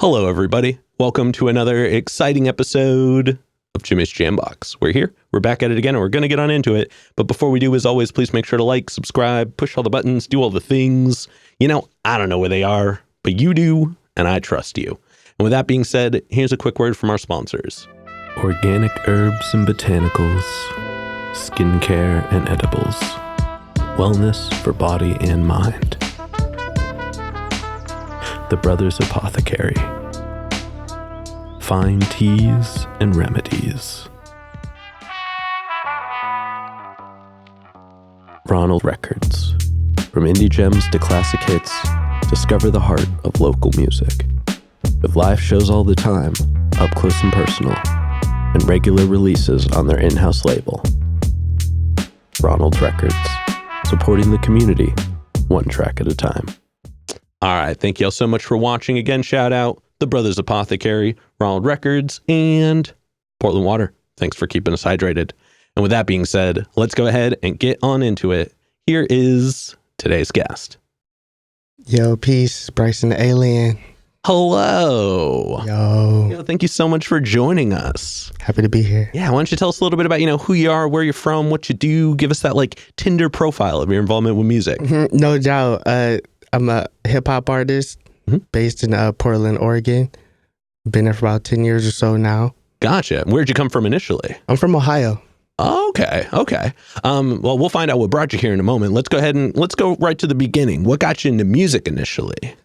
Hello, everybody. Welcome to another exciting episode of Jimmy's Jambox. We're back at it again, and we're going to get on into it. But before we do, as always, please make sure to like, subscribe, push all the buttons, do all the things. You know, I don't know where they are, but you do, and I trust you. And with that being said, here's a quick word from our sponsors. Organic herbs and botanicals, skincare and edibles, wellness for body and mind. The Brothers Apothecary. Fine teas and remedies. Ronald Records. From indie gems to classic hits, discover the heart of local music. With live shows all the time, up close and personal, and regular releases on their in-house label. Ronald Records. Supporting the community, one track at a time. All right, thank you all so much for watching. Again, shout out The Brothers Apothecary, Ronald Records, and Portland Water. Thanks for keeping us hydrated. And with that being said, let's go ahead and get on into it. Here is today's guest. Yo, peace, Bryson the Alien. Hello. Yo, Thank you so much for joining us. happy to be here. Yeah, why don't you tell us a little bit about, who you are, where you're from, what you do. Give us that Tinder profile of your involvement with music. No doubt. I'm a hip-hop artist based in Portland, Oregon. Been there for about 10 years or so now. Gotcha. Where'd you come from initially? I'm from Ohio. Okay. Well, we'll find out what brought you here in a moment. Let's go right to the beginning. What got you into music initially?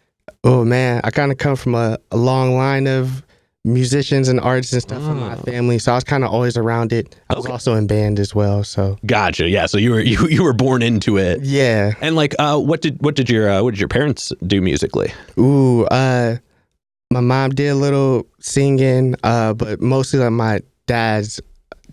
Oh, man. I kind of come from a long line of musicians and artists and stuff from my family, so I was kind of always around it. I was also in band as well, so. Gotcha. Yeah, so you were born into it. Yeah. And what did your parents do musically? Ooh, my mom did a little singing, but mostly my dad's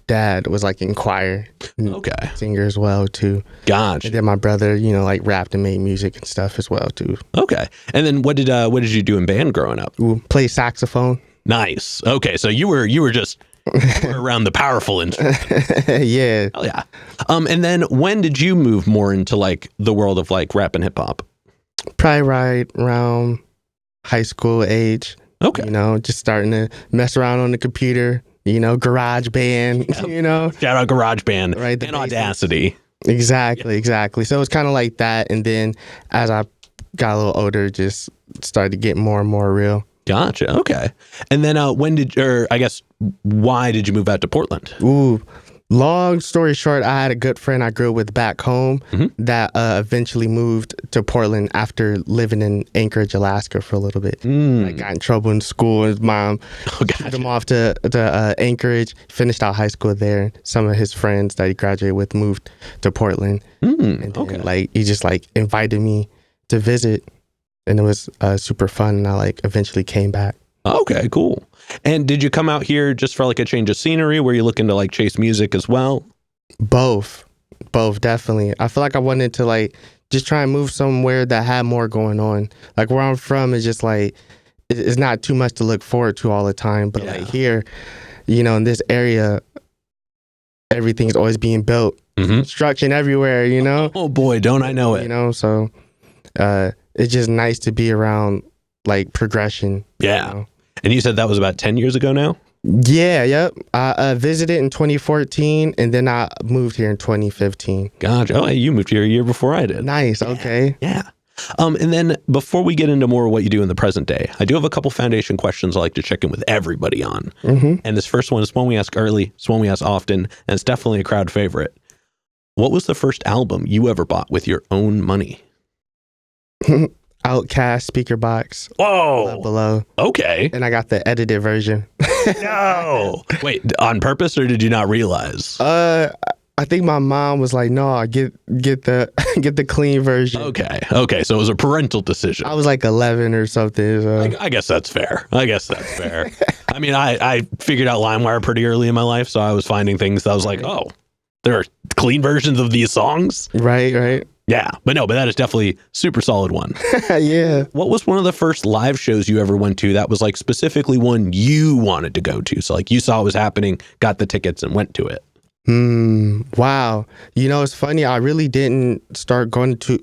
dad was in choir. Okay. Singer as well too. Gotcha. And then my brother, rapped and made music and stuff as well too. Okay. And then what did you do in band growing up? Ooh, play saxophone. Nice. Okay, so you were just around the powerful instruments. Yeah. Oh yeah. And then when did you move more into the world of rap and hip hop? Probably right around high school age. Okay. Just starting to mess around on the computer. Garage band. Shout out Garage Band, right? And Audacity. Exactly. So it was kind of like that, and then as I got a little older, just started to get more and more real. Gotcha. Okay. And then why did you move out to Portland? Ooh, long story short, I had a good friend I grew up with back home that eventually moved to Portland after living in Anchorage, Alaska for a little bit. I got in trouble in school. His mom took him off to Anchorage, finished out high school there. Some of his friends that he graduated with moved to Portland. And then, he just invited me to visit. And it was super fun, and I eventually came back. Okay, cool. And did you come out here just for a change of scenery? Were you looking to chase music as well? Both, definitely. I feel like I wanted to just try and move somewhere that had more going on. Where I'm from is just it's not too much to look forward to all the time. But here, in this area, everything's always being built. Construction everywhere, Oh boy, don't I know it. So it's just nice to be around progression. Yeah. And you said that was about 10 years ago now? Yeah, yep. I visited in 2014, and then I moved here in 2015. Gotcha. Oh, hey, you moved here a year before I did. Nice. Okay. Yeah. And then before we get into more of what you do in the present day, I do have a couple foundation questions I like to check in with everybody on. And this first one is one we ask early, it's one we ask often, and it's definitely a crowd favorite. What was the first album you ever bought with your own money? Outcast Speaker Box. Whoa. Below. Okay. And I got the edited version. No. Wait, on purpose, or did you not realize? I think my mom was like, "No, get the clean version." Okay. So it was a parental decision. I was 11 or something. So. I guess that's fair. I mean, I figured out LimeWire pretty early in my life, so I was finding things that I was like, oh, there are clean versions of these songs. Right. Yeah, but that is definitely super solid one. Yeah. What was one of the first live shows you ever went to that was specifically one you wanted to go to? So you saw it was happening, got the tickets, and went to it. Wow. It's funny. I really didn't start going to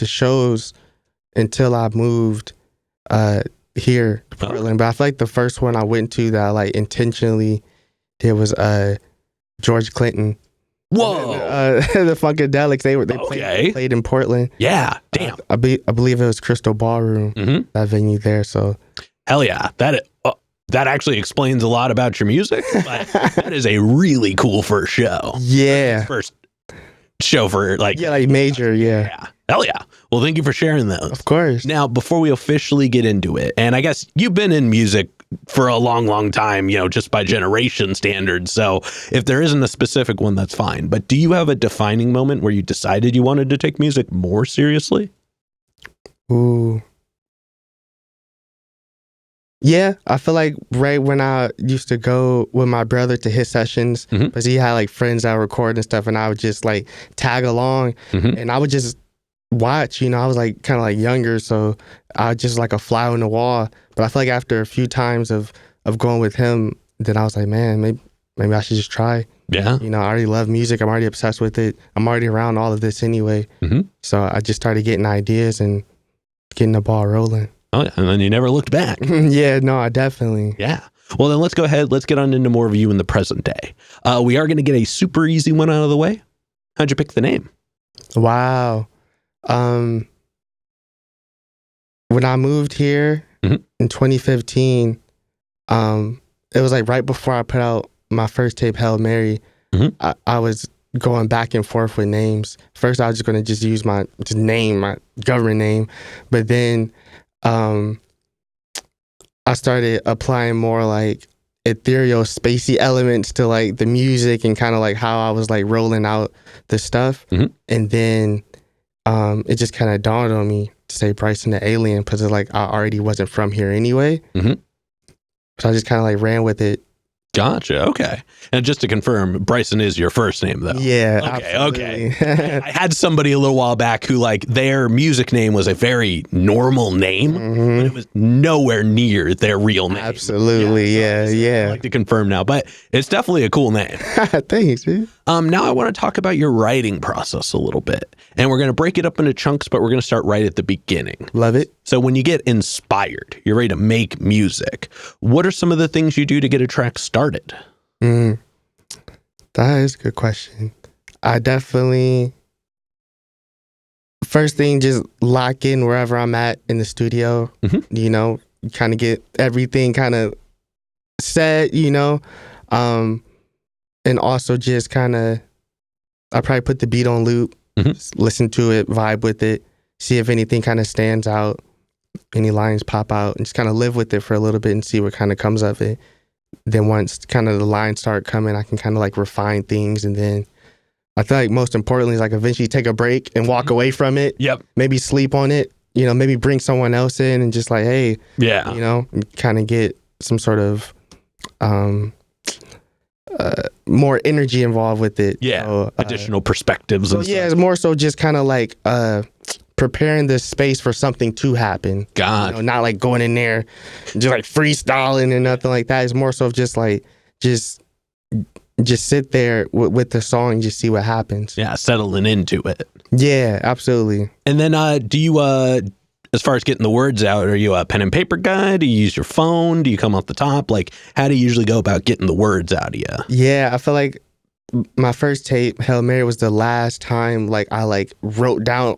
shows until I moved here to Portland, but I feel like the first one I went to that I like intentionally did was George Clinton. Whoa. The Funkadelics, they played in Portland. Yeah, damn. I believe it was Crystal Ballroom, that venue there. So hell yeah, that actually explains a lot about your music. But that is a really cool first show. Yeah, first show for like major. Yeah. Hell yeah. Well, thank you for sharing those. Of course. Now, before we officially get into it, and I guess you've been in music for a long, long time, just by generation standards. So if there isn't a specific one, that's fine. But do you have a defining moment where you decided you wanted to take music more seriously? Ooh. Yeah, I feel like right when I used to go with my brother to his sessions, because he had like friends that record and stuff, and I would just like tag along, and I would just watch. I was like kind of like younger, so I was just like a fly on the wall. But I feel like after a few times of going with him, then I was like, man, maybe I should just try. Yeah. I already love music. I'm already obsessed with it. I'm already around all of this anyway. So I just started getting ideas and getting the ball rolling. Oh, yeah. And then you never looked back. Yeah, no, I definitely. Yeah. Well, then let's go ahead. Let's get on into more of you in the present day. We are going to get a super easy one out of the way. How'd you pick the name? Wow. When I moved here in 2015, it was like right before I put out my first tape, Hail Mary. I was going back and forth with names. First, I was just going to just use my name, my government name. But then I started applying more like ethereal, spacey elements to like the music and kind of like how I was like rolling out the stuff. And then it just kind of dawned on me to say Bryson the Alien, because it's like I already wasn't from here anyway. So I just kind of like ran with it. Gotcha. Okay. And just to confirm, Bryson is your first name, though. Yeah. Okay. I had somebody a little while back who like their music name was a very normal name, but it was nowhere near their real name. Absolutely. Yeah. I like to confirm now, but it's definitely a cool name. Thanks, dude. Now I want to talk about your writing process a little bit, and we're going to break it up into chunks, but we're going to start right at the beginning. Love it. So when you get inspired, you're ready to make music. What are some of the things you do to get a track started? That is a good question. I definitely, first thing, just lock in wherever I'm at in the studio, kind of get everything kind of set, and also just kind of, I probably put the beat on loop, listen to it, vibe with it, see if anything kind of stands out, any lines pop out, and just kind of live with it for a little bit and see what kind of comes of it. Then once kind of the lines start coming, I can kind of like refine things. And then I feel like most importantly is like eventually take a break and walk away from it. Yep. Maybe sleep on it, maybe bring someone else in and just like, hey, kind of get some sort of more energy involved with it. Yeah. So, additional perspectives. So yeah, it's more so just kind of like preparing the space for something to happen. God. Not like going in there just like freestyling and nothing like that. It's more so just like just sit there with the song and just see what happens. Yeah, settling into it. Yeah, absolutely. And then do you as far as getting the words out, are you a pen and paper guy? Do you use your phone? Do you come off the top? Like, how do you usually go about getting the words out of you? Yeah, I feel like my first tape, Hail Mary, was the last time like I like wrote down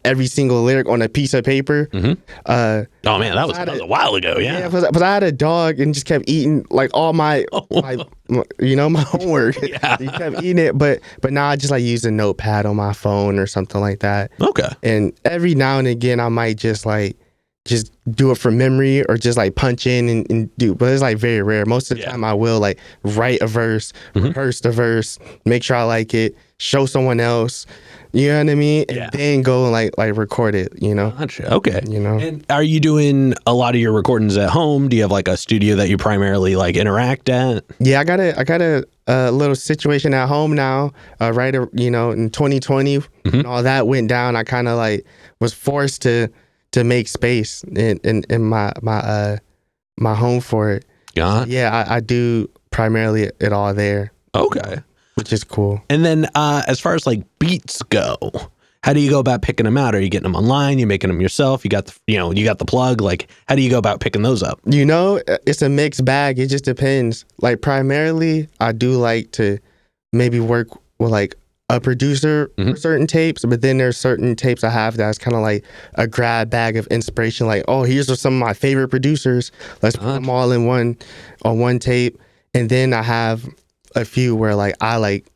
every single lyric on a piece of paper. Oh man, that was a while ago. Yeah, but I had a dog and just kept eating like all my my homework. Yeah. He kept eating it, but now I just like use a notepad on my phone or something like that. Okay. And every now and again, I might just do it from memory or just like punch in and do, but it's like very rare. Most of the time I will like write a verse, rehearse the verse, make sure I like it, show someone else, you know what I mean? And then go and like record it, Gotcha. Okay. And are you doing a lot of your recordings at home? Do you have like a studio that you primarily like interact at? Yeah, I got a little situation at home now, right, in 2020, when all that went down, I kind of like was forced to make space in my home for it. God. Yeah, I do primarily it all there. Okay. Which is cool. And then as far as like beats go, How do you go about picking them out? Are you getting them online? You making them yourself? You got the plug. Like, how do you go about picking those up? It's a mixed bag. It just depends. Like, primarily, I do like to maybe work with like a producer for certain tapes, but then there's certain tapes I have that's kind of like a grab bag of inspiration. Like, oh, here's some of my favorite producers. Let's put them all in one tape. And then I have a few where like I like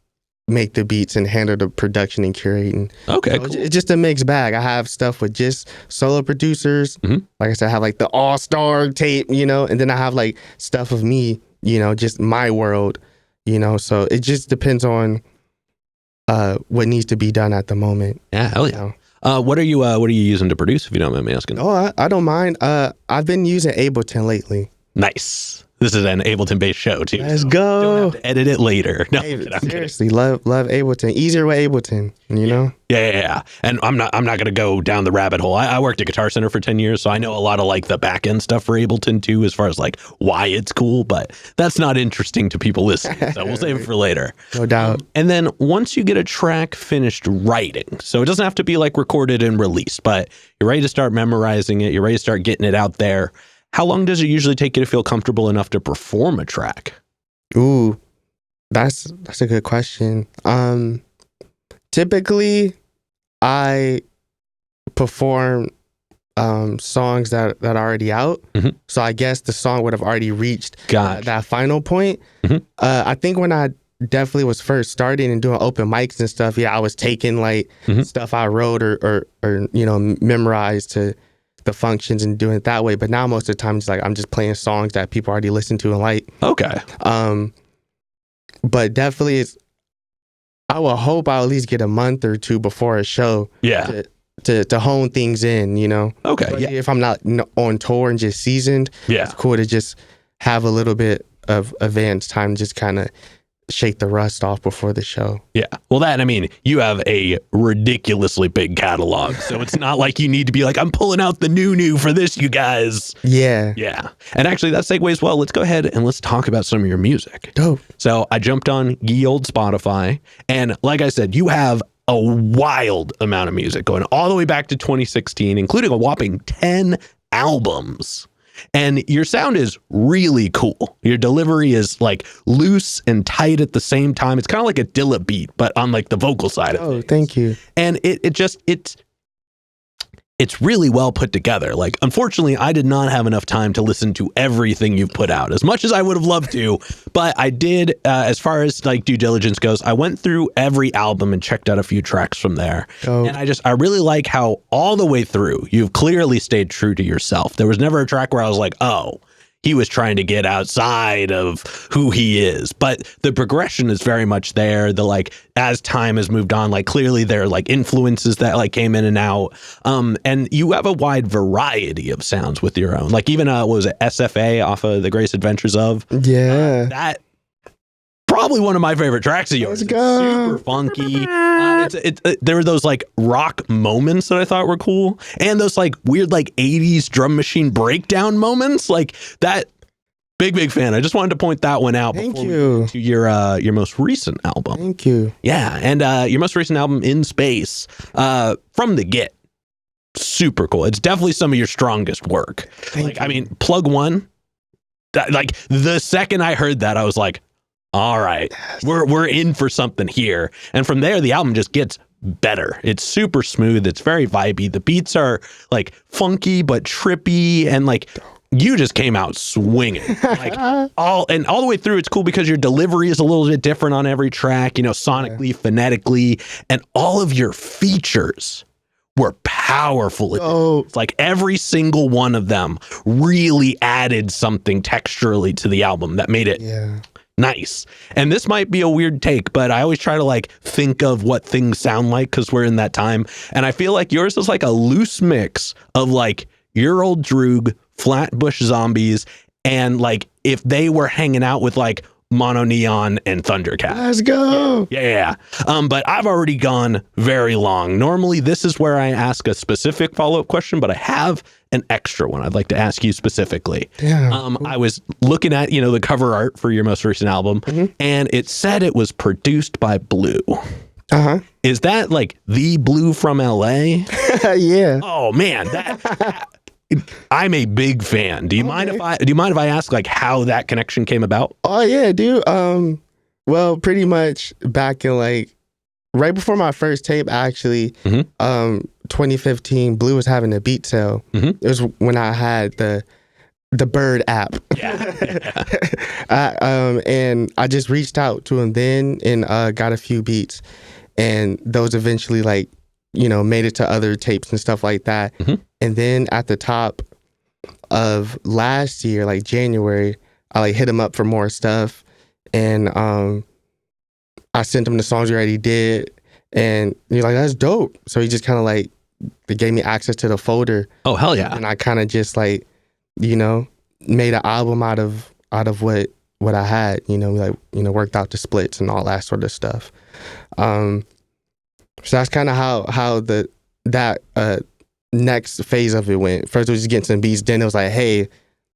make the beats and handle the production and curating. Okay, cool. It's just a mixed bag. I have stuff with just solo producers. Like I said, I have like the all-star tape, and then I have like stuff of me, just my world, so it just depends on what needs to be done at the moment. Yeah, hell yeah. What are you using to produce, if you don't mind me asking? Oh, I don't mind. I've been using Ableton lately. Nice. This is an Ableton-based show, too. Let's go. Don't have to edit it later. No, seriously, love Ableton. Easier with Ableton, know? Yeah. And I'm not going to go down the rabbit hole. I worked at Guitar Center for 10 years, so I know a lot of like the back-end stuff for Ableton, too, as far as like why it's cool, but that's not interesting to people listening, so we'll save it for later. No doubt. And then once you get a track finished writing, so it doesn't have to be like recorded and released, but you're ready to start memorizing it, you're ready to start getting it out there. How long does it usually take you to feel comfortable enough to perform a track? Ooh, that's a good question. Typically, I perform songs that are already out. So I guess the song would have already reached that final point. I think when I definitely was first starting and doing open mics and stuff, I was taking like stuff I wrote or memorized to the functions and doing it that way. But now most of the time it's like I'm just playing songs that people already listen to and like. Okay. But definitely I will hope I'll at least get a month or two before a show. Yeah. To hone things in, Okay. But if I'm not on tour and just seasoned, it's cool to just have a little bit of advance time, just kind of shake the rust off before the show. Yeah. Well, you have a ridiculously big catalog, so it's not like you need to be like, I'm pulling out the new for this, you guys. Yeah. Yeah. And actually that segues well. Let's go ahead and let's talk about some of your music. Dope. So I jumped on ye old Spotify, and like I said, you have a wild amount of music going all the way back to 2016, including a whopping 10 albums. And your sound is really cool. Your delivery is like loose and tight at the same time. It's kind of like a Dilla beat, but on like the vocal side of things. Oh, thank you. And it's really well put together. Like, unfortunately, I did not have enough time to listen to everything you've put out, as much as I would have loved to. But I did, as far as like due diligence goes, I went through every album and checked out a few tracks from there. Oh. And I really like how all the way through, you've clearly stayed true to yourself. There was never a track where I was like, oh, he was trying to get outside of who he is. But the progression is very much there. The like, as time has moved on, like clearly there are like influences that like came in and out. And you have a wide variety of sounds with your own. Like even, what was it, SFA off of The Greatest Adventures of? Yeah. That probably one of my favorite tracks of yours. Let's go. It's super funky. There were those like rock moments that I thought were cool, and those like weird like 80s drum machine breakdown moments. Like that, big fan. I just wanted to point that one out. Thank you. To your most recent album. Thank you. Yeah, and your most recent album, In Space, from the get, super cool. It's definitely some of your strongest work. Thank you. I mean, Plug One. Like the second I heard that, I was like, all right, we're in for something here. And from there, the album just gets better. It's super smooth. It's very vibey. The beats are like funky but trippy, and like you just came out swinging. Like all the way through. It's cool because your delivery is a little bit different on every track. Sonically, phonetically, and all of your features were powerful. It's like every single one of them really added something texturally to the album that made it nice. And this might be a weird take, but I always try to like think of what things sound like because we're in that time. And I feel like yours is like a loose mix of like your old Droog, Flatbush Zombies, and like if they were hanging out with like Mono Neon and Thundercat. Let's go. Yeah. But I've already gone very long. Normally, this is where I ask a specific follow-up question, but I have an extra one I'd like to ask you specifically. Yeah. I was looking at, the cover art for your most recent album, and it said it was produced by Blue. Is that like the Blue from LA? Yeah. Oh man, I'm a big fan. Do you mind if I ask like how that connection came about? Oh yeah, dude. Well, pretty much back in like right before my first tape, actually, 2015, Blue was having a beat sale. It was when I had the Bird app. Yeah. And I just reached out to him then and got a few beats, and those eventually like made it to other tapes and stuff like that. And then at the top of last year, like January, I like hit him up for more stuff, and I sent him the songs we already did, and he's like, "That's dope." So he just kind of like they gave me access to the folder. Oh hell yeah! And I kind of just like made an album out of what I had. Worked out the splits and all that sort of stuff. So that's kind of how that next phase of it went. First it was just getting some beats. Then it was like, hey,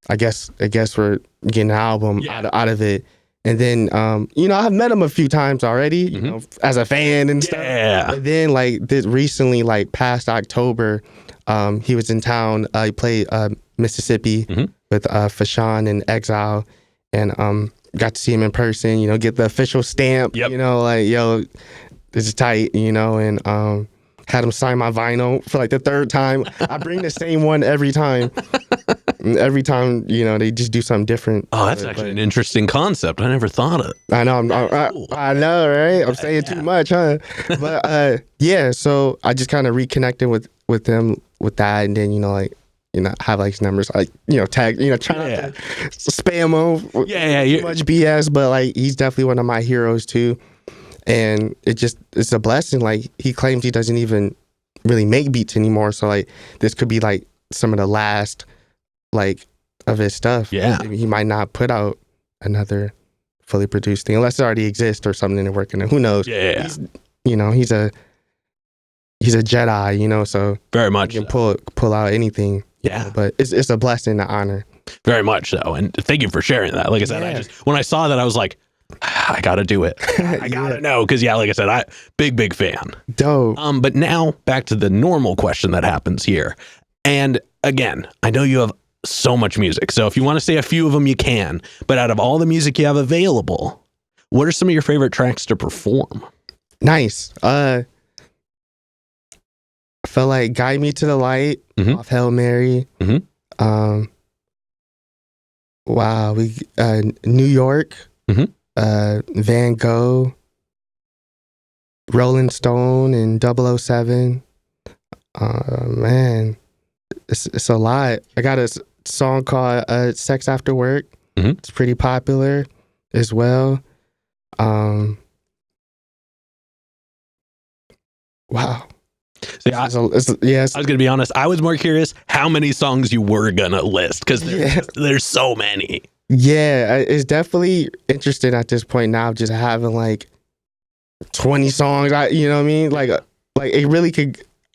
I guess we're getting an album out of it. And then I've met him a few times already, as a fan and stuff. Yeah. But then like this recently, like past October, he was in town. He played Mississippi with Fashawn and Exile, and got to see him in person. Get the official stamp. Yep. Like yo, this is tight. And had him sign my vinyl for like the third time. I bring the same one every time. Every time, they just do something different. Oh, that's actually an interesting concept. I never thought of it. I know. I know, right? I'm saying too much, huh? But yeah. So I just kind of reconnected with them with that, and then have like his numbers, like tag, try not to spam him. Too much BS, but like he's definitely one of my heroes too. And it's a blessing. Like he claims he doesn't even really make beats anymore. So like this could be like some of the last like of his stuff. Yeah. He might not put out another fully produced thing unless it already exists or something they're working on. Who knows? Yeah. He's a Jedi, so very much he can pull out anything. Yeah. But it's a blessing to honor. Very much so. And thank you for sharing that. Like I said, when I saw that, I was like, I gotta do it. I gotta know. Cause like I said, I big fan. Dope. But now back to the normal question that happens here. And again, I know you have so much music. So if you want to say a few of them, you can. But out of all the music you have available, what are some of your favorite tracks to perform? Nice. I felt like Guide Me to the Light off Hail Mary. Wow. We New York. Van Gogh, Rolling Stone, and 007. Man, it's a lot. I got a song called Sex After Work. It's pretty popular as well. Wow. See, I was going to be honest. I was more curious how many songs you were going to list because there's so many. Yeah, it's definitely interesting at this point now, just having like 20 songs. You know what I mean? Like it really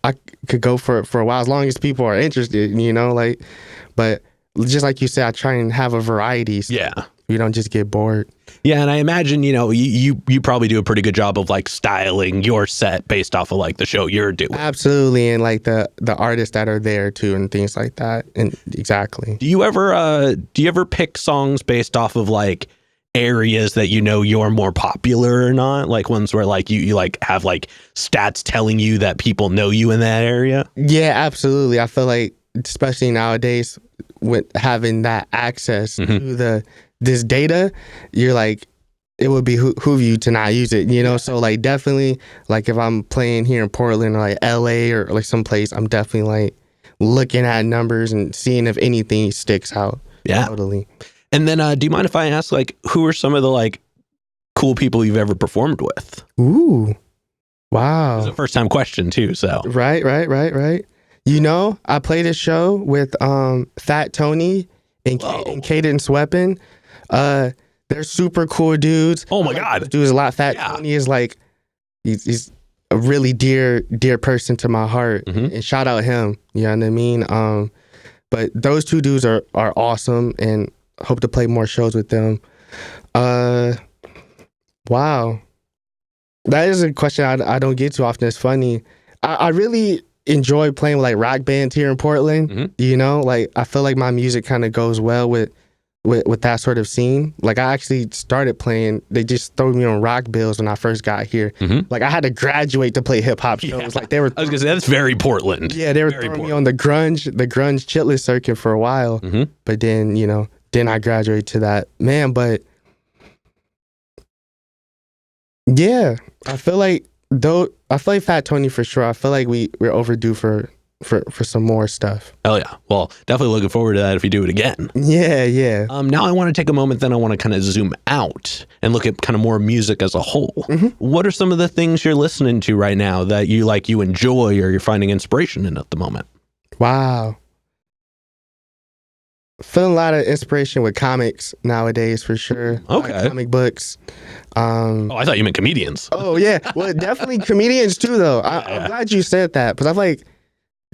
I could go for a while as long as people are interested. But just like you said, I try and have a variety. So you don't just get bored. Yeah, and I imagine you probably do a pretty good job of like styling your set based off of like the show you're doing. Absolutely, and like the artists that are there too, and things like that. And exactly. Do you ever pick songs based off of like areas that you're more popular or not? Like ones where like you like have like stats telling you that people know you in that area? Yeah, absolutely. I feel like especially nowadays with having that access to this data, you're like, it would behoove you to not use it, So like definitely, like if I'm playing here in Portland or like LA or like someplace, I'm definitely like looking at numbers and seeing if anything sticks out. Yeah, totally. And then, do you mind if I ask, like, who are some of the like cool people you've ever performed with? Ooh, wow! It's a first time question too. So right. I played a show with Fat Tony and Cadence Weapon. They're super cool dudes. Oh my God. Those dudes a lot. Fat Tony is like, he's a really dear person to my heart. And shout out him. You know what I mean? But those two dudes are awesome and hope to play more shows with them. Wow. That is a question I don't get too often. It's funny. I really enjoy playing with like rock bands here in Portland. Mhm. You know, like I feel like my music kind of goes well with that sort of scene. Like I actually started playing. They just threw me on rock bills when I first got here. Mhm. Like I had to graduate to play hip hop shows. Yeah. Like they were. I was gonna say that's very Portland. Yeah, they were Very throwing me Portland. on the grunge chitlist circuit for a while. Mhm. But then then I graduated to that, man. But yeah, I feel like Fat Tony for sure. I feel like we're overdue for some more stuff. Hell yeah. Well, definitely looking forward to that if you do it again. Yeah. Now I want to take a moment, then I want to kind of zoom out and look at kind of more music as a whole. Mhm. What are some of the things you're listening to right now that you enjoy or you're finding inspiration in at the moment? Wow. Feeling a lot of inspiration with comics nowadays for sure. Okay. Like comic books. Oh, I thought you meant comedians. Oh yeah. Well, definitely comedians too though. I'm glad you said that because I like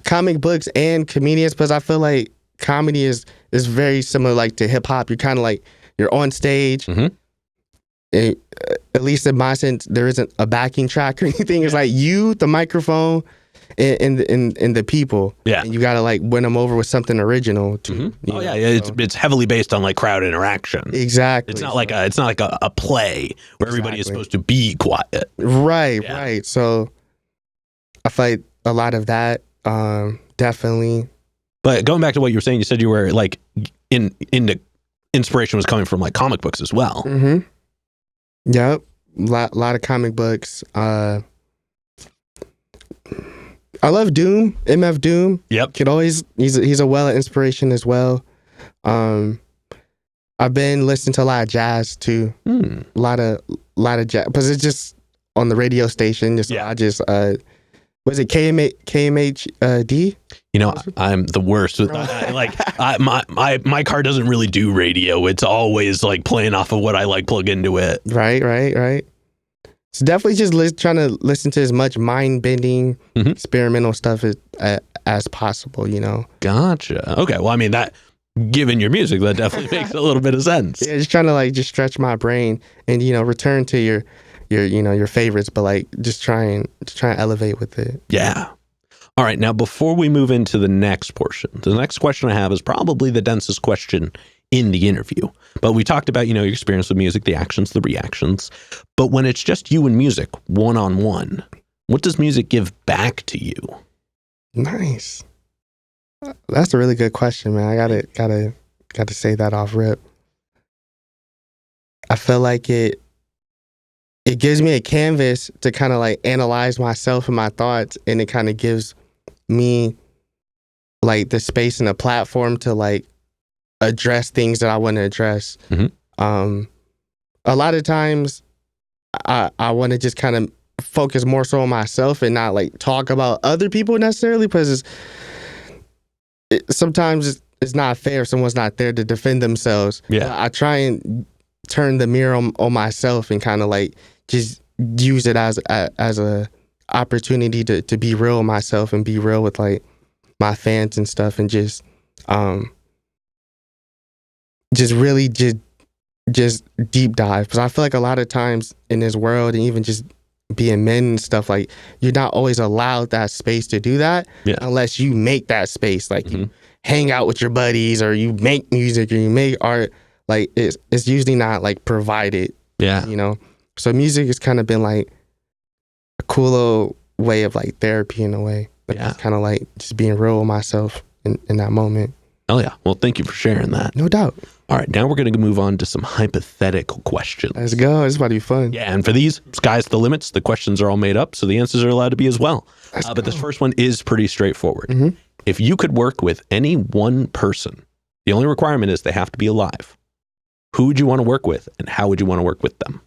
comic books and comedians because I feel like comedy is very similar like to hip hop. You're kind of like you're on stage. Mhm. At least in my sense, there isn't a backing track or anything. It's like you, the microphone, and the people. Yeah. And you gotta like win them over with something original too. Oh yeah, it's heavily based on like crowd interaction. Exactly. It's not like a play where everybody is supposed to be quiet. Right. So I feel like a lot of that, definitely. But going back to what you were saying, you said you were like into inspiration was coming from like comic books as well. Mm-hmm. Yep. Lot of comic books. I love Doom, MF Doom. Yep. Could always he's a well of inspiration as well. I've been listening to a lot of jazz too. A lot of jazz because it's just on the radio station. Just I just was it KMHD? You know, I'm the worst with my car doesn't really do radio. It's always like playing off of what I like plug into it. Right. So definitely just trying to listen to as much mind-bending, experimental stuff as possible, Gotcha. Okay. Well, I mean, that, given your music, that definitely makes a little bit of sense. Yeah, just trying to just stretch my brain and, return to your favorites, but just try and elevate with it. Yeah. All right. Now, before we move into the next portion, the next question I have is probably the densest question in the interview. But we talked about, your experience with music, the actions, the reactions. But when it's just you and music, one-on-one, what does music give back to you? Nice. That's a really good question, man. I gotta say that off rip. I feel like it gives me a canvas to kind of analyze myself and my thoughts, and it kind of gives me the space and a platform to address things that I want to address. A lot of times I want to just kind of focus more so on myself and not talk about other people necessarily, because sometimes it's not fair if someone's not there to defend themselves. Yeah. I try and turn the mirror on myself and kind of just use it as a opportunity to be real with myself and be real with my fans and stuff, and just really just deep dive, because I feel like a lot of times in this world, and even just being men and stuff, you're not always allowed that space to do that unless you make that space. You hang out with your buddies, or you make music, or you make art. It's usually not provided. So music has kind of been a cool little way of therapy in a way. Kind of just being real with myself in that moment. Oh yeah. Well, thank you for sharing that. No doubt. All right, now we're going to move on to some hypothetical questions. Let's go. It's about to be fun. Yeah, and for these, sky's the limits. The questions are all made up, so the answers are allowed to be as well. But this first one is pretty straightforward. If you could work with any one person, the only requirement is they have to be alive. Who would you want to work with, and how would you want to work with them?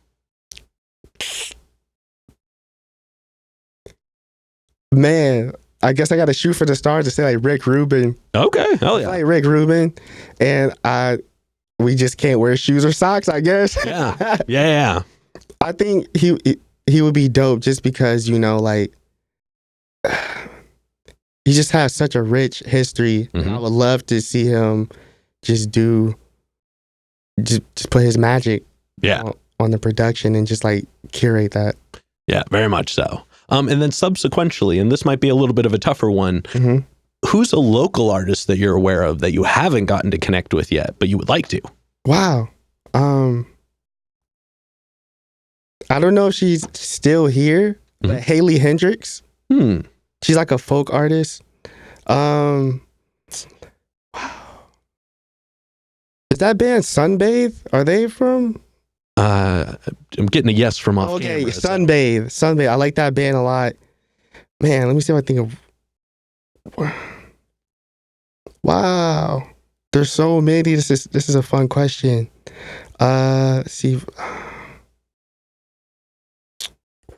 Man, I guess I got to shoot for the stars to say Rick Rubin. Okay, hell yeah. Rick Rubin, and we just can't wear shoes or socks, I guess. Yeah. I think he would be dope just because, he just has such a rich history. And I would love to see him just put his magic on the production and just curate that. Yeah, very much so. And then subsequently, and this might be a little bit of a tougher one, who's a local artist that you're aware of that you haven't gotten to connect with yet, but you would like to? Wow. I don't know if she's still here, but Haley Hendricks. She's like a folk artist. Wow. Is that band Sunbathe? Are they from? I'm getting a yes from off camera. Okay, Sunbathe. Sunbathe. I like that band a lot. Man, let me see if I think of. Wow. There's so many. This is a fun question. Let's see.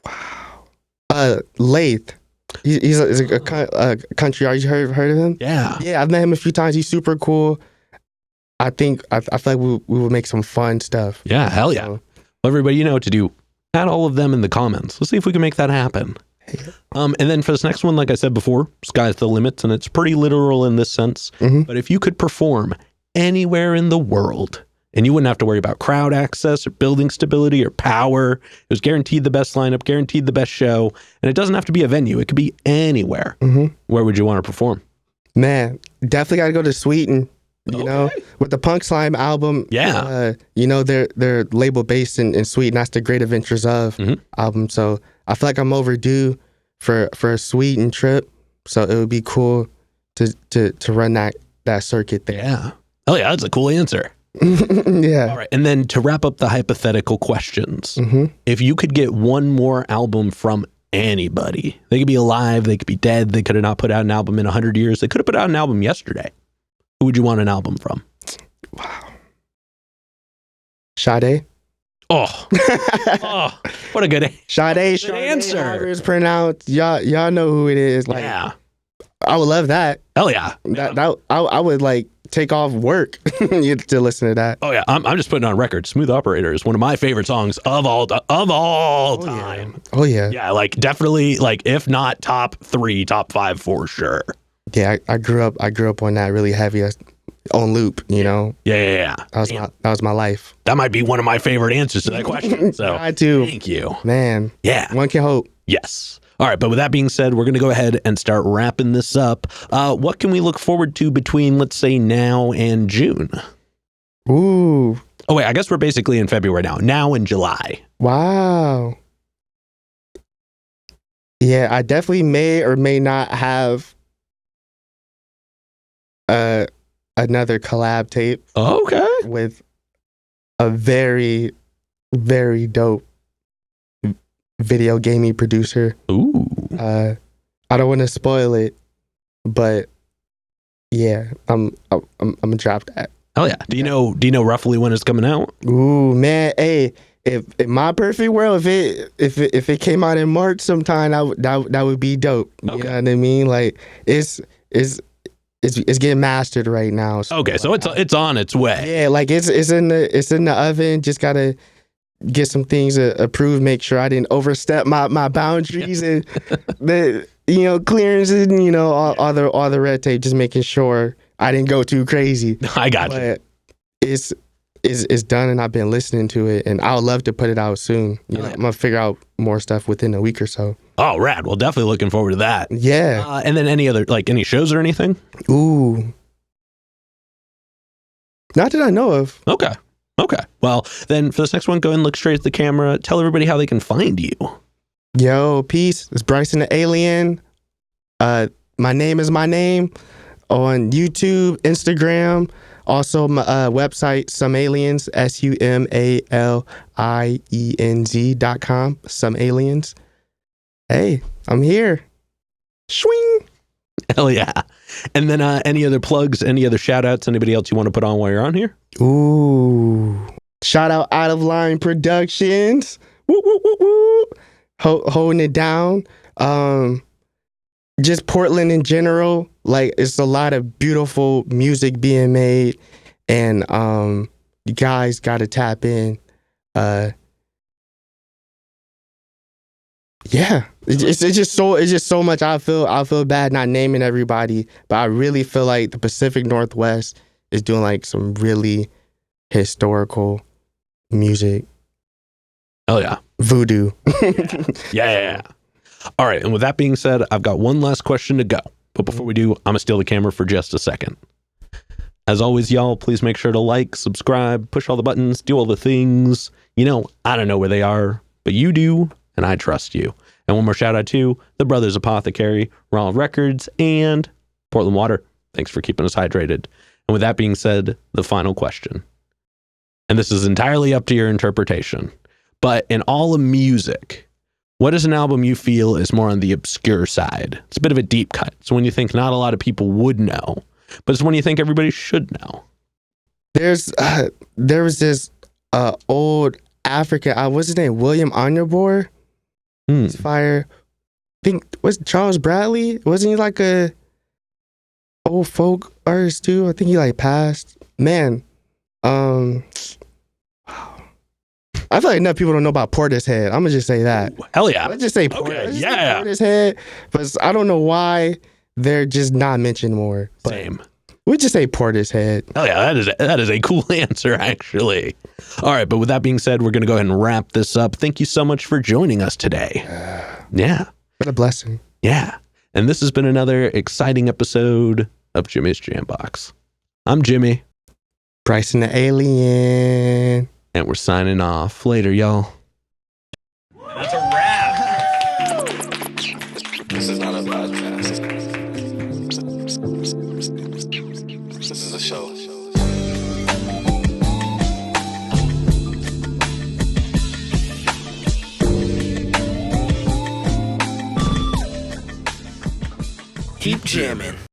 Wow. Lath. He's a country artist. You heard of him? Yeah. Yeah, I've met him a few times. He's super cool. I think I feel like we would make some fun stuff. Yeah, hell yeah. Well, everybody, you know what to do. Add all of them in the comments. Let's see if we can make that happen. And then for this next one, like I said before, sky's the limit, and it's pretty literal in this sense. But if you could perform anywhere in the world, and you wouldn't have to worry about crowd access or building stability or power, it was guaranteed the best lineup, guaranteed the best show, and it doesn't have to be a venue. It could be anywhere. Where would you want to perform? Man, definitely got to go to Sweden. You know, with the Punk Slime album, you know, they're label based in Sweden. That's the Great Adventures of album. So I feel like I'm overdue for a Sweden trip. So it would be cool to run that circuit there. Yeah. Oh yeah, that's a cool answer. Yeah. All right. And then to wrap up the hypothetical questions, if you could get one more album from anybody, they could be alive, they could be dead, they could have not put out an album in 100 years, they could have put out an album yesterday. Who would you want an album from? Wow. Sade. Oh, what a good Sade. Good answer. However it's pronounced. Y'all know who it is. Like, yeah. I would love that. Hell yeah. I would like take off work to listen to that. Oh yeah. I'm just putting on record. Smooth Operator is one of my favorite songs of all time. Oh yeah. Yeah. Like definitely like, if not top 3, top 5 for sure. Yeah, I grew up on that really heavy on loop, you know. Yeah. That was my life. That might be one of my favorite answers to that question. So I too. Thank you. Man. Yeah. One can hope. Yes. All right, but with that being said, we're going to go ahead and start wrapping this up. What can we look forward to between, let's say, now and June? Ooh. Oh wait, I guess we're basically in February now. Now in July. Wow. Yeah, I definitely may or may not have another collab tape. Okay. With a very, very dope video gaming producer. Ooh. I don't want to spoil it, but yeah, I'm gonna drop that. Oh yeah. Do you know roughly when it's coming out? Ooh, man, hey, if in my perfect world, if it came out in March sometime, that would be dope. You know what I mean? Like it's getting mastered right now. So, okay, so it's on its way. Yeah, like it's in the oven. Just gotta get some things approved. Make sure I didn't overstep my boundaries and the clearances and all the red tape. Just making sure I didn't go too crazy. I got you. But it's done, and I've been listening to it, and I would love to put it out soon. I'm gonna figure out more stuff within a week or so. Oh, rad. Well, definitely looking forward to that. Yeah. And then any shows or anything? Ooh. Not that I know of. Okay. Well, then for this next one, go and look straight at the camera. Tell everybody how they can find you. Yo, peace. It's Bryson the Alien. My name is my name on YouTube, Instagram. Also, my website, Some Aliens, SUMALIENZ.com. Some Aliens. Hey, I'm here. Swing. Hell yeah. And then any other plugs, any other shout outs, anybody else you want to put on while you're on here? Ooh. Shout out Out of Line Productions. Woo, woo, woo, woo. Holding it down. Just Portland in general. Like, it's a lot of beautiful music being made. And you guys got to tap in. Yeah, it's just so much. I feel bad not naming everybody, but I really feel like the Pacific Northwest is doing like some really historical music. Oh yeah, voodoo. Yeah. All right. And with that being said, I've got one last question to go. But before we do, I'm going to steal the camera for just a second. As always, y'all, please make sure to like, subscribe, push all the buttons, do all the things. You know, I don't know where they are, but you do, and I trust you. And one more shout out to the Brothers Apothecary, Raw Records, and Portland Water. Thanks for keeping us hydrated. And with that being said, the final question. And this is entirely up to your interpretation. But in all of music, what is an album you feel is more on the obscure side? It's a bit of a deep cut. It's when you think not a lot of people would know, but it's when you think everybody should know. There was this old African, what's his name? William Onyeabor. He's fire. I think, was Charles Bradley? Wasn't he like a old folk artist too? I think he like passed. Man, I feel like enough people don't know about Portishead. I'm gonna just say that. Ooh, hell yeah. Let's just say Portishead, but I don't know why they're just not mentioned more. Same. We just say Portishead. Oh yeah, that is a cool answer, actually. All right, but with that being said, we're going to go ahead and wrap this up. Thank you so much for joining us today. Yeah. What a blessing. Yeah. And this has been another exciting episode of Jimmy's Jambox. I'm Jimmy. Bryson the Alien. And we're signing off. Later, y'all. That's a wrap. This is not a podcast. This is a show. Keep jamming.